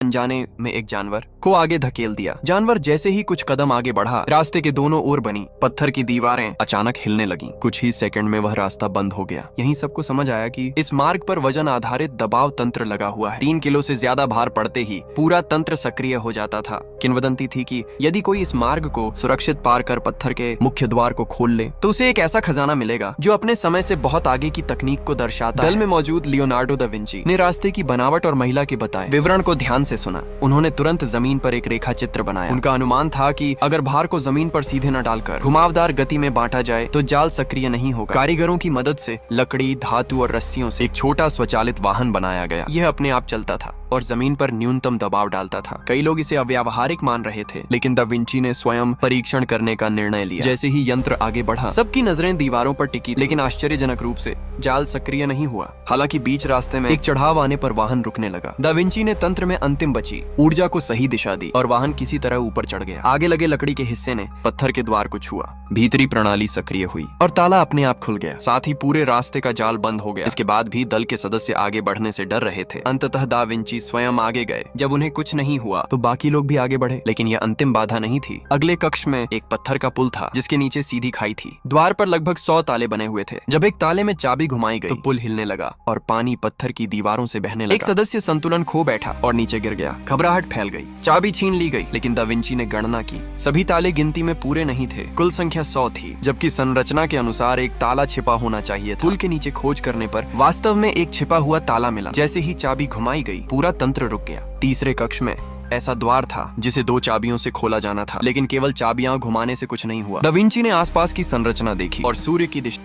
अनजाने में एक जानवर को आगे धकेल दिया। जानवर जैसे ही कुछ कदम आगे बढ़ा, रास्ते के दोनों ओर बनी पत्थर की दीवारें अचानक हिलने लगीं। कुछ ही सेकंड में वह रास्ता बंद हो गया। यहीं सबको समझ आया कि इस मार्ग पर वजन आधारित दबाव तंत्र लगा हुआ है। 3 किलो से ज्यादा भार पड़ते ही पूरा तंत्र सक्रिय हो जाता था। किंवदंती थी कि यदि कोई इस मार्ग को सुरक्षित पार कर पत्थर के मुख्य द्वार को खोल ले तो उसे एक ऐसा खजाना मिलेगा जो अपने समय से बहुत आगे की तकनीक को दर्शाता है। दल में मौजूद लियोनार्डो दा विंची ने रास्ते की बनावट और महिला के बताए विवरण को ध्यान से सुना। उन्होंने तुरंत जमीन पर एक रेखा चित्र बनाया। उनका अनुमान था कि अगर भार को जमीन पर सीधे न डालकर घुमावदार गति में बांटा जाए तो जाल सक्रिय नहीं होगा। कारीगरों की मदद से लकड़ी, धातु और रस्सियों से एक छोटा स्वचालित वाहन बनाया गया। यह अपने आप चलता था और जमीन पर न्यूनतम दबाव डालता था। कई लोग इसे अव्यावहारिक मान रहे थे, लेकिन दा विंची ने स्वयं परीक्षण करने का निर्णय लिया। जैसे ही यंत्र आगे बढ़ा, सबकी नजरें दीवारों पर टिकी, लेकिन आश्चर्यजनक रूप से जाल सक्रिय नहीं हुआ। हालांकि बीच रास्ते में एक चढ़ाव आने पर वाहन रुकने लगा। दा विंची ने तंत्र में अंतिम बची ऊर्जा को सही दिशा दी और वाहन किसी तरह ऊपर चढ़ गया। आगे लगे लकड़ी के हिस्से ने पत्थर के द्वार को छुआ, भीतरी प्रणाली सक्रिय हुई और ताला अपने आप खुल गया। साथ ही पूरे रास्ते का जाल बंद हो गया। इसके बाद भी दल के सदस्य आगे बढ़ने से डर रहे थे। अंततः दा विंची स्वयं आगे गए। जब उन्हें कुछ नहीं हुआ तो बाकी लोग भी आगे बढ़े, लेकिन यह अंतिम बाधा नहीं थी। अगले कक्ष में एक पत्थर का पुल था जिसके नीचे सीधी खाई थी। द्वार पर लगभग 100 ताले बने हुए थे। जब एक ताले में चाबी घुमाई गई तो पुल हिलने लगा और पानी पत्थर की दीवारों से बहने लगा। एक सदस्य संतुलन खो बैठा और नीचे गिर गया। घबराहट फैल गई। चाबी छीन ली गई, लेकिन दा विंची ने गणना की। सभी ताले गिनती में पूरे नहीं थे। कुल संख्या 100 थी, जबकि संरचना के अनुसार एक ताला छिपा होना चाहिए था। पुल के नीचे खोज करने पर वास्तव में एक छिपा हुआ ताला मिला। जैसे ही चाबी घुमाई गई, पूरा तंत्र रुक गया। तीसरे कक्ष में ऐसा द्वार था जिसे 2 चाबियों से खोला जाना था, लेकिन केवल चाबियां घुमाने से कुछ नहीं हुआ। दा विंची ने आसपास की संरचना देखी और सूर्य की दिशा